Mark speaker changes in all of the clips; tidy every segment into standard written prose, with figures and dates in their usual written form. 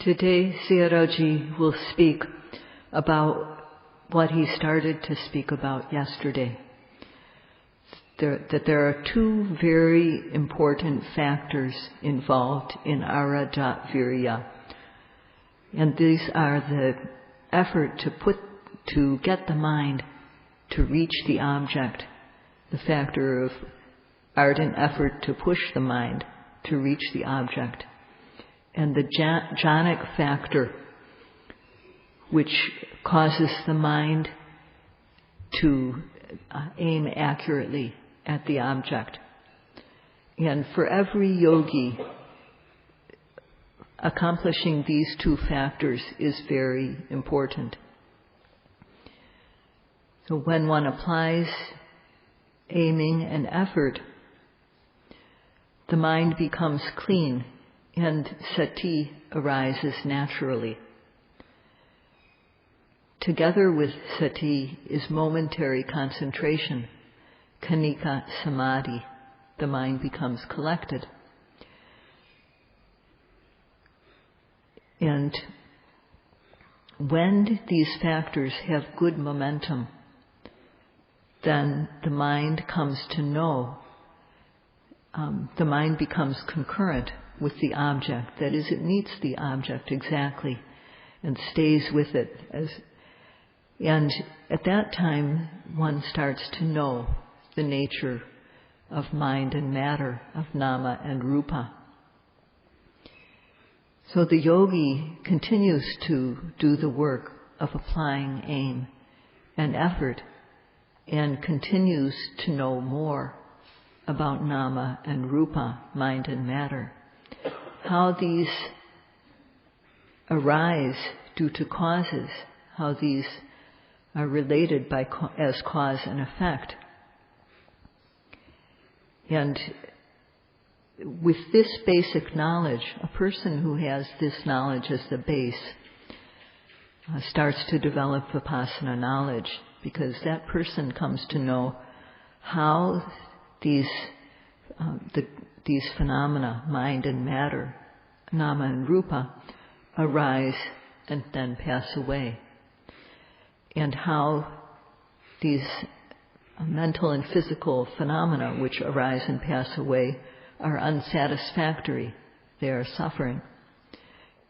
Speaker 1: Today, Sayadaw will speak about what he started to speak about yesterday. That there are two very important factors involved in ara-virya. And these are the effort to get the mind to reach the object, the factor of ardent effort to push the mind to reach the object, and the jhanic factor, which causes the mind to aim accurately at the object. And for every yogi, accomplishing these two factors is very important. So when one applies aiming and effort, the mind becomes clean and sati arises naturally. Together with sati is momentary concentration, khanika samadhi. The mind becomes collected. And when these factors have good momentum, then the mind comes to know. The mind becomes concurrent with the object. That is, it meets the object exactly and stays with it. And at that time, one starts to know the nature of mind and matter, of nama and rupa. So the yogi continues to do the work of applying aim and effort and continues to know more about nama and rupa, mind and matter. How these arise due to causes, how these are related as cause and effect. And with this basic knowledge, a person who has this knowledge as the base starts to develop Vipassana knowledge, because that person comes to know how these phenomena, mind and matter, nama and rupa, arise and then pass away, and how these mental and physical phenomena which arise and pass away are unsatisfactory, they are suffering,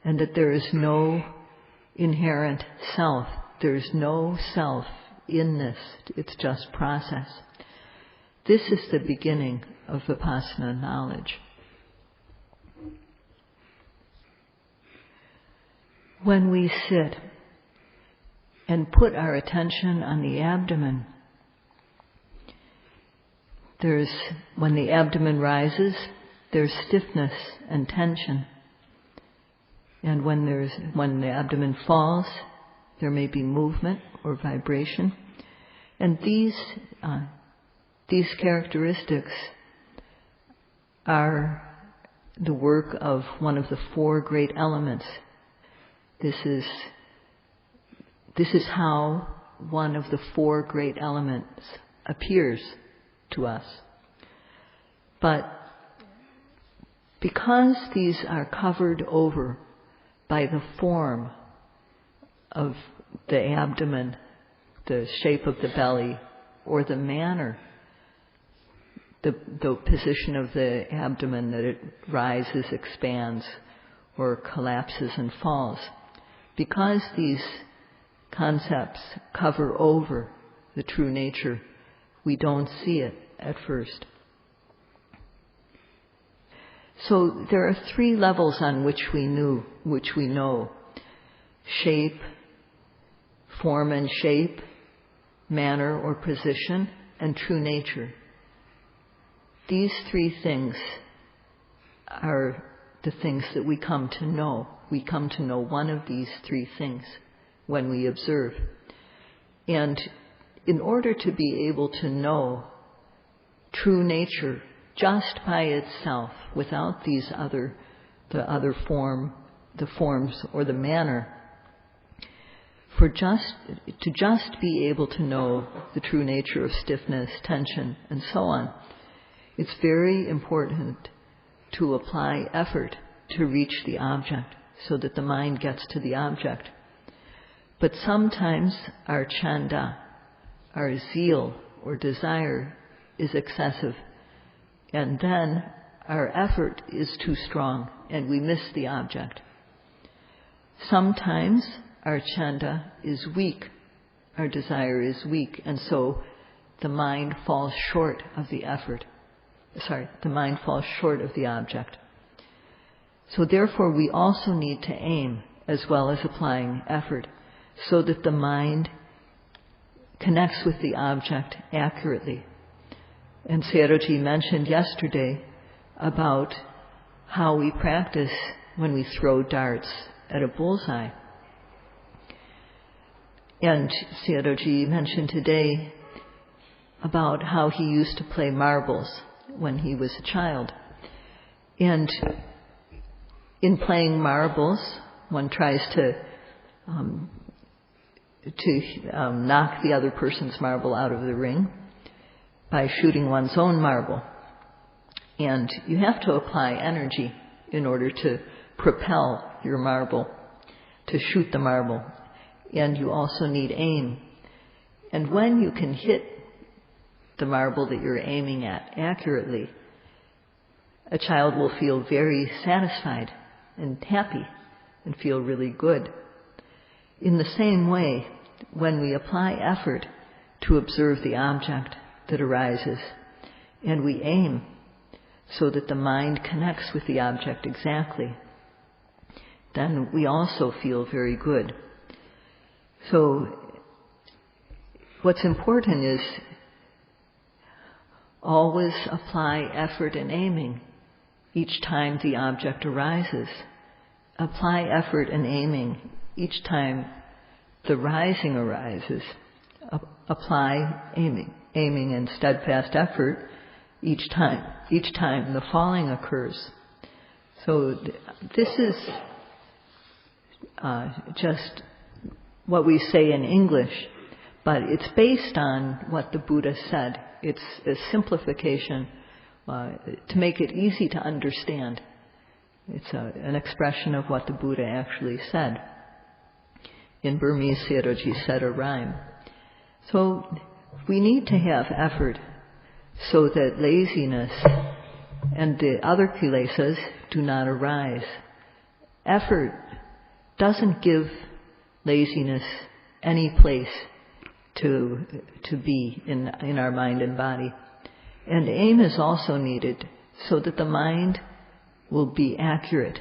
Speaker 1: and that there is no inherent self, there is no self in this, it's just process. This is the beginning of Vipassana knowledge. When we sit and put our attention on the abdomen, when the abdomen rises, there's stiffness and tension. And when the abdomen falls, there may be movement or vibration. And these characteristics are the work of one of the four great elements. This is how one of the four great elements appears to us. But because these are covered over by the form of the abdomen, the shape of the belly, or the manner, the position of the abdomen, that it rises, expands, or collapses and falls, because these concepts cover over the true nature, we don't see it at first. So there are three levels on which we know: shape, form and shape, manner or position, and true nature. These three things are the things that we come to know. We come to know one of these three things when we observe. And in order to be able to know true nature just by itself, without the forms or the manner, to just be able to know the true nature of stiffness, tension, and so on, it's very important to apply effort to reach the object, so that the mind gets to the object. But sometimes our chanda, our zeal or desire, is excessive, and then our effort is too strong and we miss the object. Sometimes our chanda is weak, our desire is weak, and so the mind falls short of the mind falls short of the object. So therefore we also need to aim as well as applying effort so that the mind connects with the object accurately. And Sayadaw mentioned yesterday about how we practice when we throw darts at a bullseye. And Sayadaw mentioned today about how he used to play marbles when he was a child. And in playing marbles, one tries to knock the other person's marble out of the ring by shooting one's own marble. And you have to apply energy in order to propel your marble, to shoot the marble. And you also need aim. And when you can hit the marble that you're aiming at accurately, a child will feel very satisfied and happy and feel really good. In the same way, when we apply effort to observe the object that arises, and we aim so that the mind connects with the object exactly, then we also feel very good. So what's important is always apply effort and aiming each time the object arises. Apply effort and aiming each time the rising arises. Apply aiming and steadfast effort each time the falling occurs. So this is just what we say in English, but it's based on what the Buddha said. It's a simplification to make it easy to understand. It's an expression of what the Buddha actually said. In Burmese, Sayadaw said a rhyme. So we need to have effort so that laziness and the other kilesas do not arise. Effort doesn't give laziness any place to be in our mind and body. And aim is also needed so that the mind will be accurate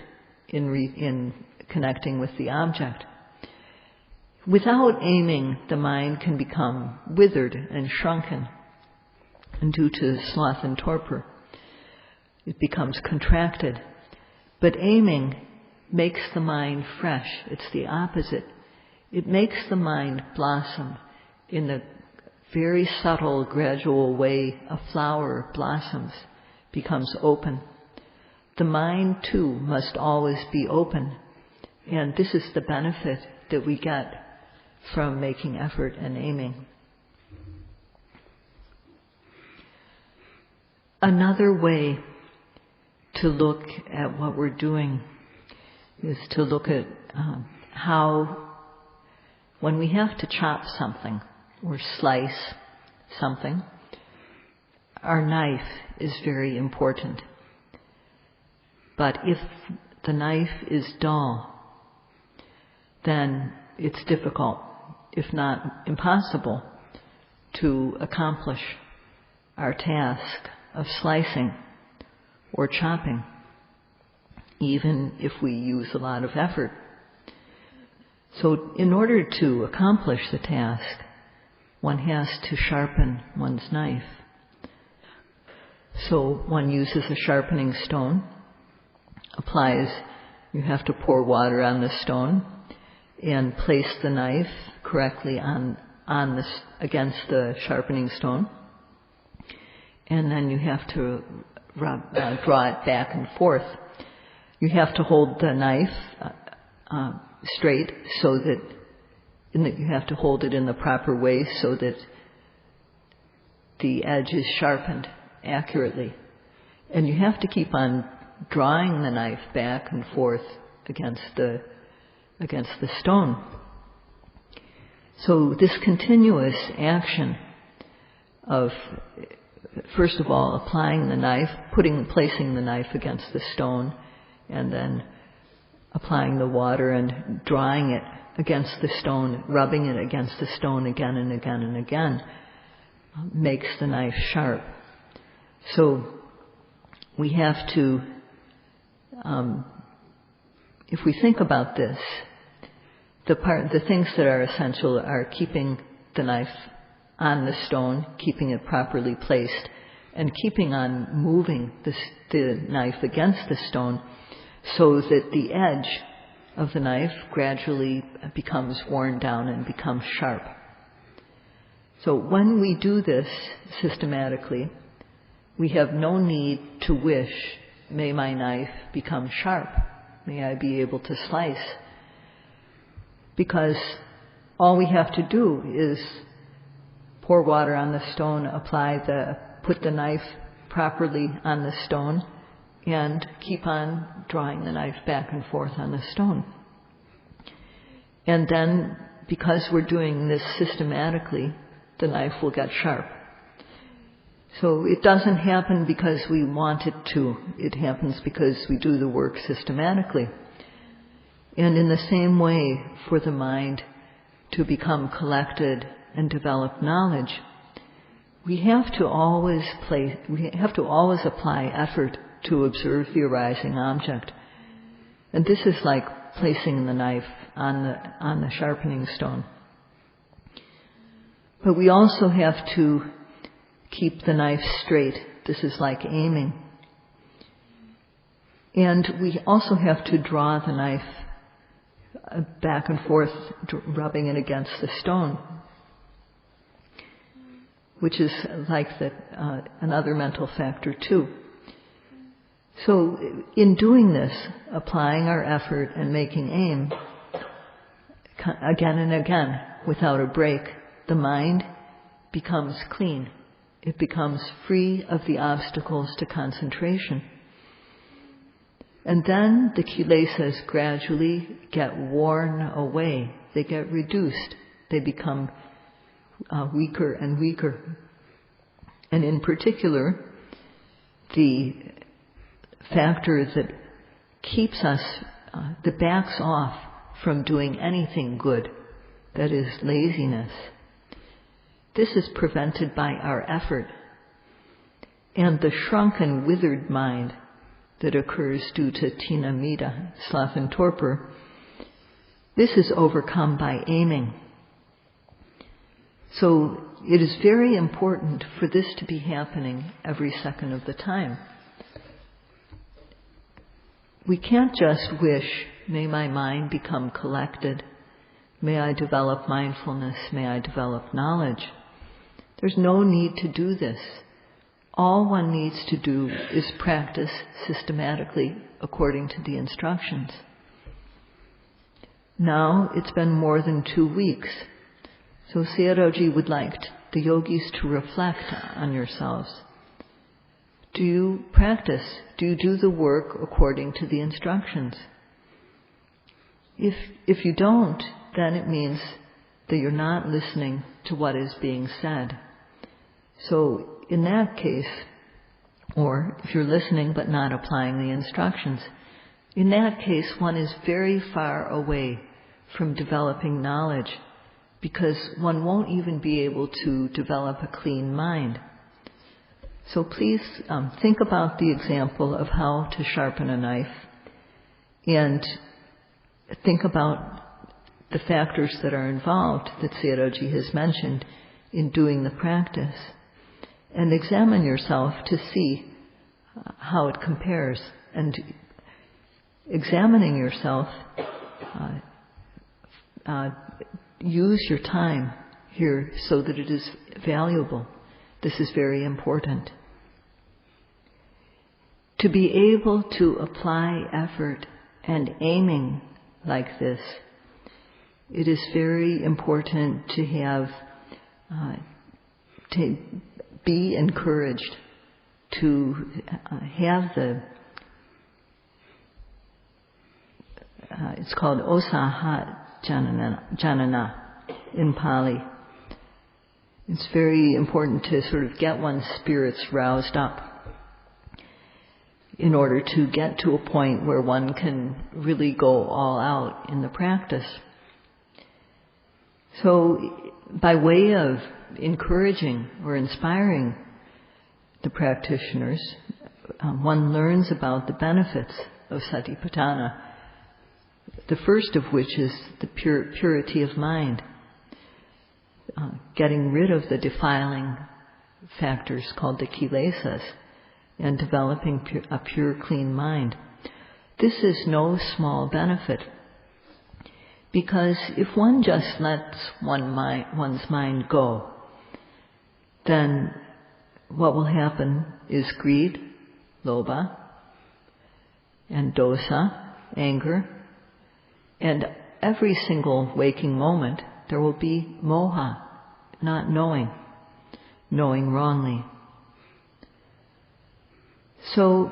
Speaker 1: in connecting with the object. Without aiming, the mind can become withered and shrunken, and due to sloth and torpor, it becomes contracted. But aiming makes the mind fresh. It's the opposite. It makes the mind blossom in the very subtle, gradual way a flower blossoms, becomes open. The mind, too, must always be open. And this is the benefit that we get from making effort and aiming. Another way to look at what we're doing is to look at how when we have to chop something or slice something, our knife is very important. But if the knife is dull, then it's difficult, if not impossible, to accomplish our task of slicing or chopping, even if we use a lot of effort. So in order to accomplish the task, one has to sharpen one's knife. So one uses a sharpening stone, you have to pour water on the stone and place the knife correctly against the sharpening stone. And then you have to draw it back and forth. You have to hold the knife straight so that you have to hold it in the proper way so that the edge is sharpened accurately. And you have to keep on drawing the knife back and forth against the stone. So this continuous action of, first of all, applying the knife, placing the knife against the stone, and then applying the water and drawing it against the stone, rubbing it against the stone again and again and again, makes the knife sharp. So we have to, if we think about this, the things that are essential are keeping the knife on the stone, keeping it properly placed, and keeping on moving the knife against the stone so that the edge of the knife gradually becomes worn down and becomes sharp. So when we do this systematically, we have no need to wish, may my knife become sharp, may I be able to slice, because all we have to do is pour water on the stone, put the knife properly on the stone, and keep on drawing the knife back and forth on the stone. And then, because we're doing this systematically, the knife will get sharp. So it doesn't happen because we want it to. It happens because we do the work systematically. And in the same way, for the mind to become collected and develop knowledge, we have to always apply effort to observe the arising object. And this is like placing the knife on the sharpening stone. But we also have to keep the knife straight. This is like aiming. And we also have to draw the knife back and forth, rubbing it against the stone, which is like another mental factor too. So in doing this, applying our effort and making aim, again and again, without a break, the mind becomes clean. It becomes free of the obstacles to concentration. And then the kilesas gradually get worn away. They get reduced. They become weaker and weaker. And in particular, the factor that keeps us, that backs off from doing anything good, that is laziness. This is prevented by our effort. And the shrunken, withered mind that occurs due to tinamita, sloth and torpor, this is overcome by aiming. So it is very important for this to be happening every second of the time. We can't just wish, may my mind become collected, may I develop mindfulness, may I develop knowledge. There's no need to do this. All one needs to do is practice systematically according to the instructions. Now it's been more than 2 weeks. So Sayadaw would like the yogis to reflect on yourselves. Do you practice? Do you do the work according to the instructions? If you don't, then it means that you're not listening to what is being said. So in that case, or if you're listening but not applying the instructions, in that case one is very far away from developing knowledge, because one won't even be able to develop a clean mind. So please think about the example of how to sharpen a knife, and think about the factors that are involved that Sayadaw has mentioned in doing the practice, and examine yourself to see how it compares. And examining yourself, use your time here so that it is valuable. This is very important. To be able to apply effort and aiming like this, it is very important to have, to be encouraged to have it's called Osahat Janana in Pali. It's very important to sort of get one's spirits roused up in order to get to a point where one can really go all out in the practice. So by way of encouraging or inspiring the practitioners, one learns about the benefits of Satipatthana, the first of which is the purity of mind, getting rid of the defiling factors called the kilesas, and developing a pure, clean mind. This is no small benefit, because if one just lets one's mind go, then what will happen is greed, lobha, and dosa, anger, and every single waking moment there will be moha, not knowing wrongly. So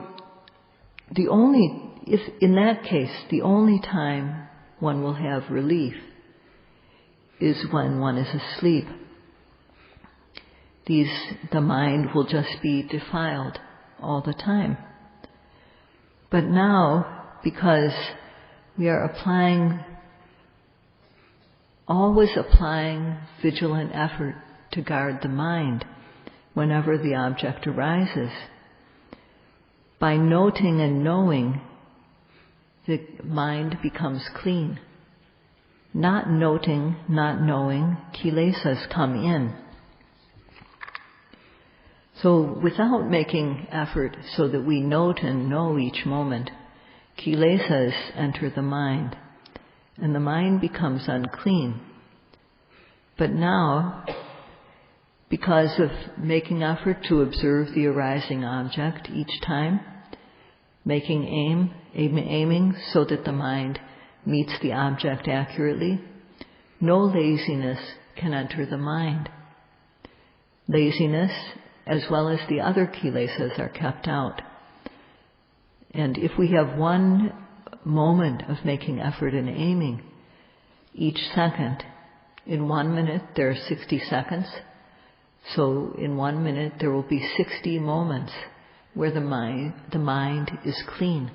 Speaker 1: if in that case, the only time one will have relief is when one is asleep. The mind will just be defiled all the time. But now, because we are always applying vigilant effort to guard the mind whenever the object arises, by noting and knowing, the mind becomes clean. Not noting, not knowing, kilesas come in. So without making effort so that we note and know each moment, kilesas enter the mind, and the mind becomes unclean. But now, because of making effort to observe the arising object each time, aiming so that the mind meets the object accurately, no laziness can enter the mind. Laziness, as well as the other kilesas, are kept out. And if we have one moment of making effort and aiming each second, in 1 minute there are 60 seconds, so in 1 minute there will be 60 moments where the mind is clean.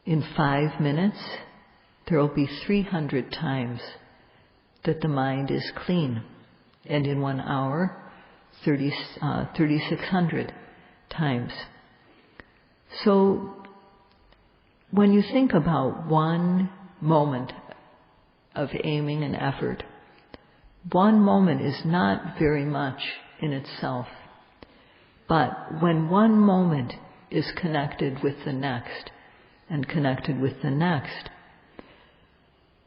Speaker 1: In 5 minutes, there will be 300 times that the mind is clean. And in 1 hour, 3,600 times. So, when you think about one moment of aiming and effort, one moment is not very much in itself. But when one moment is connected with the next, and connected with the next,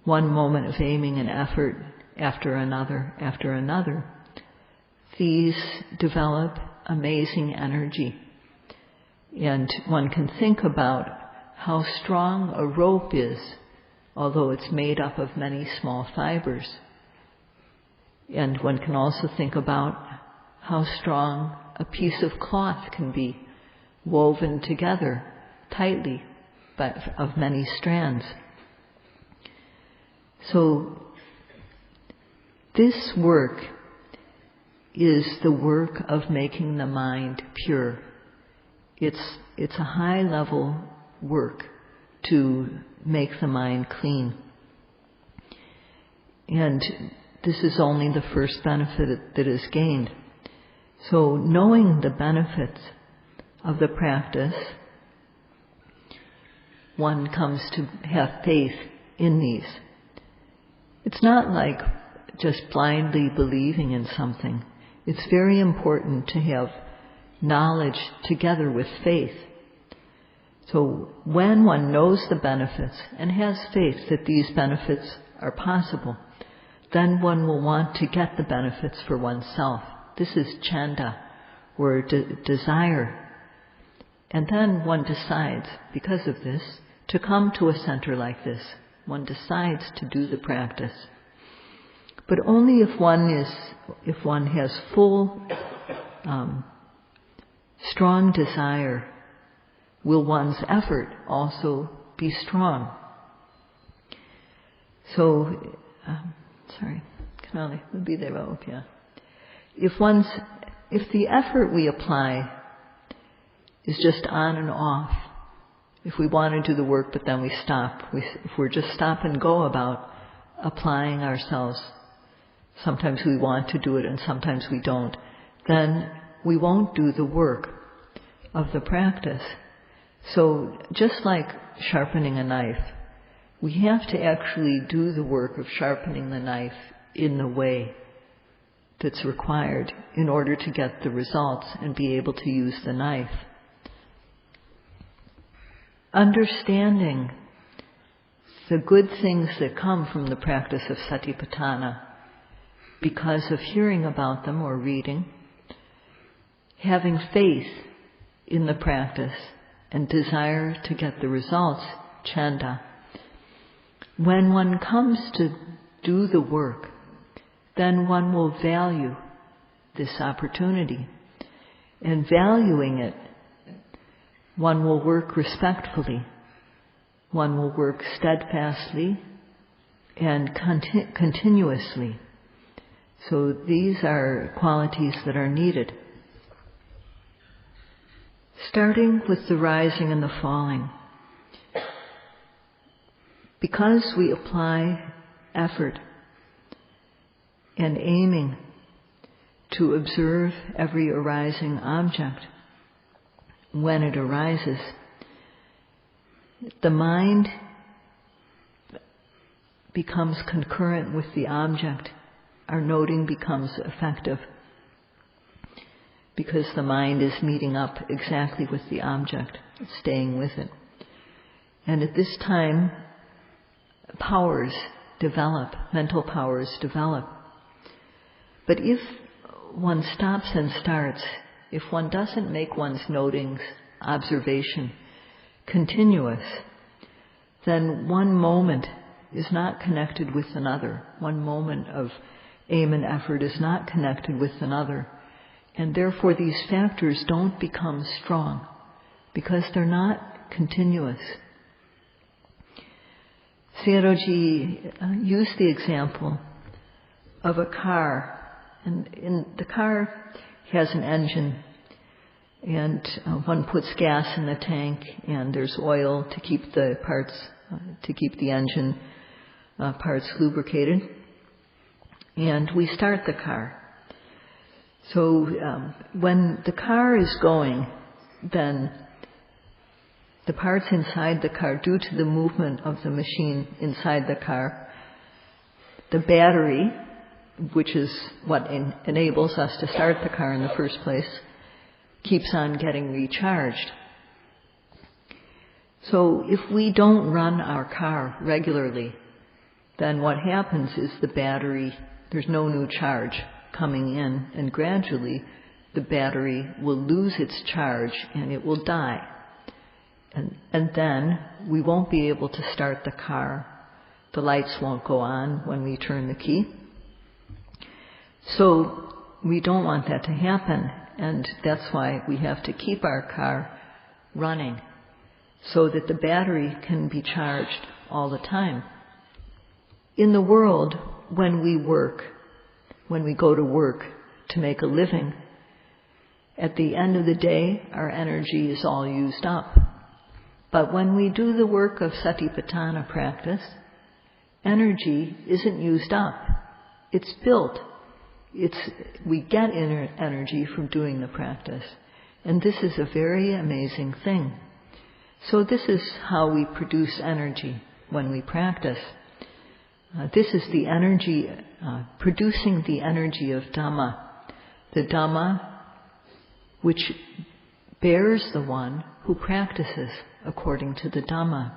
Speaker 1: one moment of aiming and effort after another, these develop amazing energy. And one can think about how strong a rope is, although it's made up of many small fibers. And one can also think about how strong a piece of cloth can be, woven together tightly but of many strands. So this work is the work of making the mind pure. It's a high level work to make the mind clean. And this is only the first benefit that is gained. So knowing the benefits of the practice, one comes to have faith in these. It's not like just blindly believing in something. It's very important to have knowledge together with faith. So when one knows the benefits and has faith that these benefits are possible, then one will want to get the benefits for oneself. This is chanda, or desire. And then one decides, because of this, to come to a center like this. One decides to do the practice. But only if one has full, strong desire, will one's effort also be strong. So, if the effort we apply is just on and off, if we want to do the work but then we stop, if we're just stop and go about applying ourselves, sometimes we want to do it and sometimes we don't, then we won't do the work of the practice. So just like sharpening a knife, we have to actually do the work of sharpening the knife in the way that's required in order to get the results and be able to use the knife. Understanding the good things that come from the practice of satipatthana because of hearing about them or reading, having faith in the practice and desire to get the results, chanda. When one comes to do the work, then one will value this opportunity. And valuing it, one will work respectfully, one will work steadfastly and continuously. So these are qualities that are needed. Starting with the rising and the falling. Because we apply effort and aiming to observe every arising object when it arises, the mind becomes concurrent with the object. Our noting becomes effective because the mind is meeting up exactly with the object, staying with it. And at this time, powers develop, mental powers develop. But if one stops and starts, if one doesn't make one's notings, observation, continuous, then one moment is not connected with another. One moment of aim and effort is not connected with another. And therefore these factors don't become strong because they're not continuous. Sayadaw used the example of a car. And the car has an engine, and one puts gas in the tank, and there's oil to keep the parts, to keep the engine parts lubricated. And we start the car. So when the car is going, then the parts inside the car, due to the movement of the machine inside the car, the battery, which is what enables us to start the car in the first place, keeps on getting recharged. So if we don't run our car regularly, then what happens is the battery, there's no new charge coming in, and gradually the battery will lose its charge and it will die. And then we won't be able to start the car. The lights won't go on when we turn the key. So we don't want that to happen, and that's why we have to keep our car running so that the battery can be charged all the time. In the world, when we work, when we go to work to make a living, at the end of the day, our energy is all used up. But when we do the work of satipatthana practice, energy isn't used up. It's built. We get inner energy from doing the practice. And this is a very amazing thing. So this is how we produce energy when we practice. This is the energy, producing the energy of Dhamma. The Dhamma which bears the one who practices according to the Dhamma.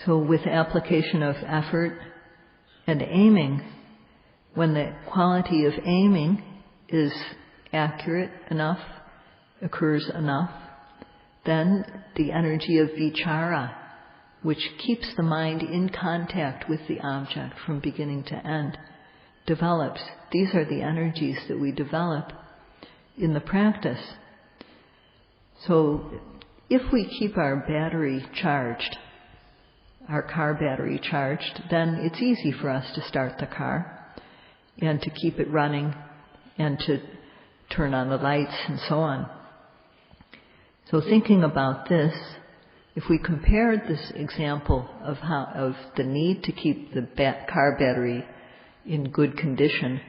Speaker 1: So with application of effort and aiming, when the quality of aiming is accurate enough, occurs enough, then the energy of vichara, which keeps the mind in contact with the object from beginning to end, develops. These are the energies that we develop in the practice. So if we keep our battery charged, our car battery charged, then it's easy for us to start the car and to keep it running and to turn on the lights and so on. So thinking about this, if we compared this example of the need to keep the car battery in good condition,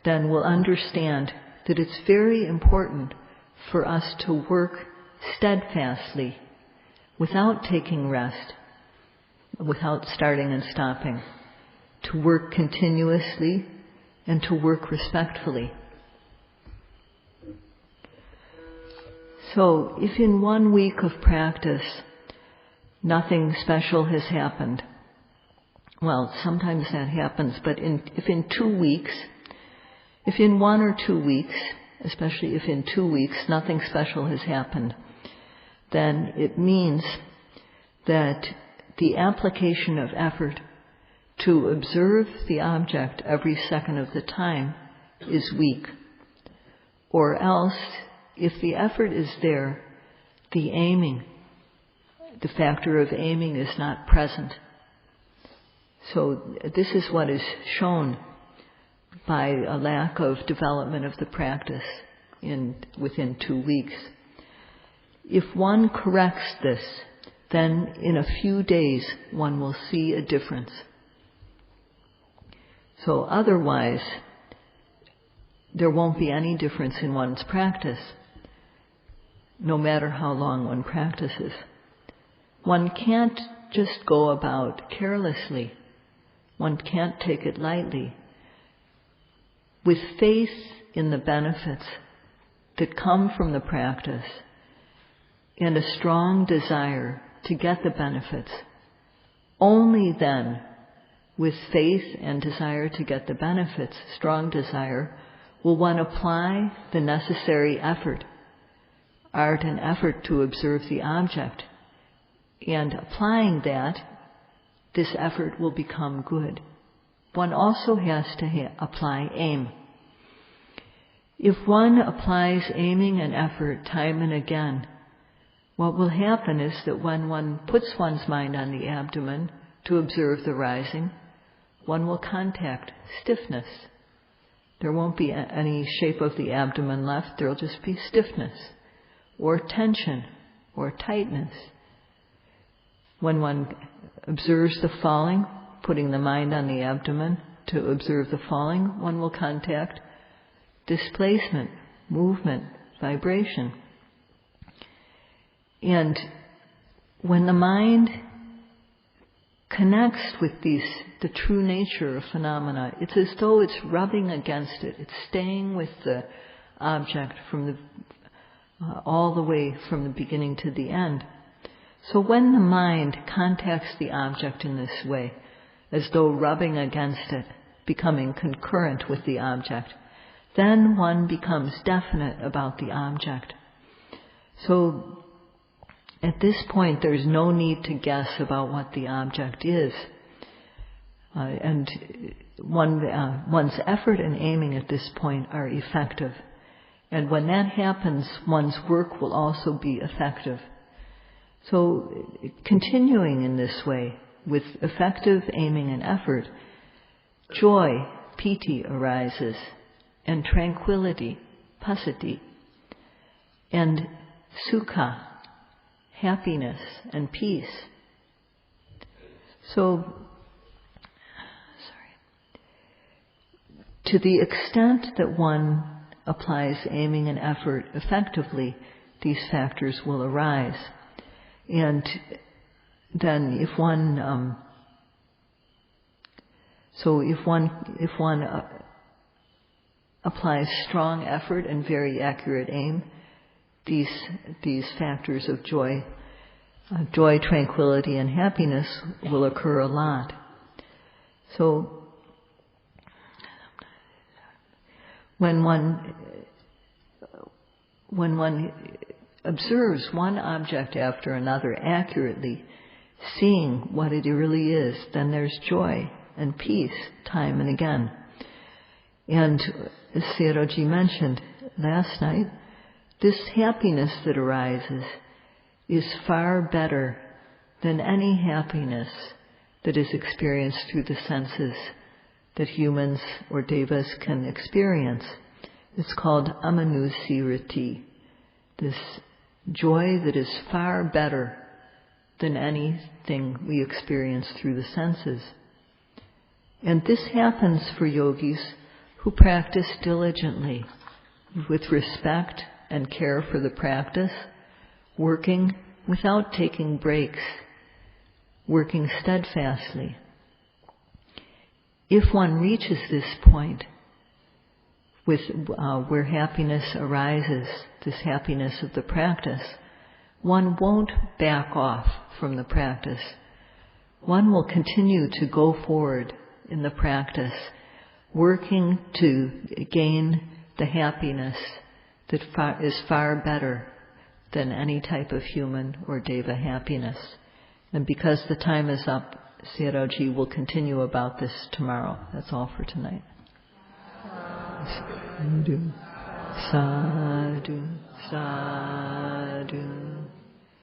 Speaker 1: then we'll understand that it's very important for us to work steadfastly without taking rest, without starting and stopping, to work continuously and to work respectfully. So if in 1 week of practice nothing special has happened, well, sometimes that happens, but if in 2 weeks, if in 1 or 2 weeks, especially if in 2 weeks nothing special has happened, then it means that the application of effort to observe the object every second of the time is weak. Or else, if the effort is there, the aiming, the factor of aiming is not present. So this is what is shown by a lack of development of the practice within 2 weeks. If one corrects this, then in a few days one will see a difference. So otherwise, there won't be any difference in one's practice, no matter how long one practices. One can't just go about carelessly. One can't take it lightly. With faith in the benefits that come from the practice and a strong desire to get the benefits, only then, with faith and desire to get the benefits, strong desire, will one apply the necessary effort, art and effort to observe the object. And applying that, this effort will become good. One also has to apply aim. If one applies aiming and effort time and again, what will happen is that when one puts one's mind on the abdomen to observe the rising, one will contact stiffness. There won't be any shape of the abdomen left, there will just be stiffness, or tension, or tightness. When one observes the falling, putting the mind on the abdomen to observe the falling, one will contact displacement, movement, vibration. And when the mind connects with the true nature of phenomena, it's as though it's rubbing against it. It's staying with the object from all the way from the beginning to the end. So when the mind contacts the object in this way, as though rubbing against it, becoming concurrent with the object, then one becomes definite about the object. So at this point, there's no need to guess about what the object is. And one's effort and aiming at this point are effective. And when that happens, one's work will also be effective. So continuing in this way, with effective aiming and effort, joy, piti, arises, and tranquility, passaddhi, and sukha, happiness and peace. So, to the extent that one applies aiming and effort effectively, these factors will arise. And then if one applies strong effort and very accurate aim, these factors of joy, tranquility, and happiness will occur a lot. So when one observes one object after another accurately, seeing what it really is, then there's joy and peace time and again. And as Sayadaw mentioned last night, this happiness that arises is far better than any happiness that is experienced through the senses that humans or devas can experience. It's called amanusirati, this joy that is far better than anything we experience through the senses. And this happens for yogis who practice diligently, with respect and care for the practice, working without taking breaks, working steadfastly. If one reaches this point with where happiness arises, this happiness of the practice, one won't back off from the practice. One will continue to go forward in the practice, working to gain the happiness that is far better than any type of human or deva happiness. And because the time is up, Sayadaw will continue about this tomorrow. That's all for tonight. Sadhu, sadhu, sadhu.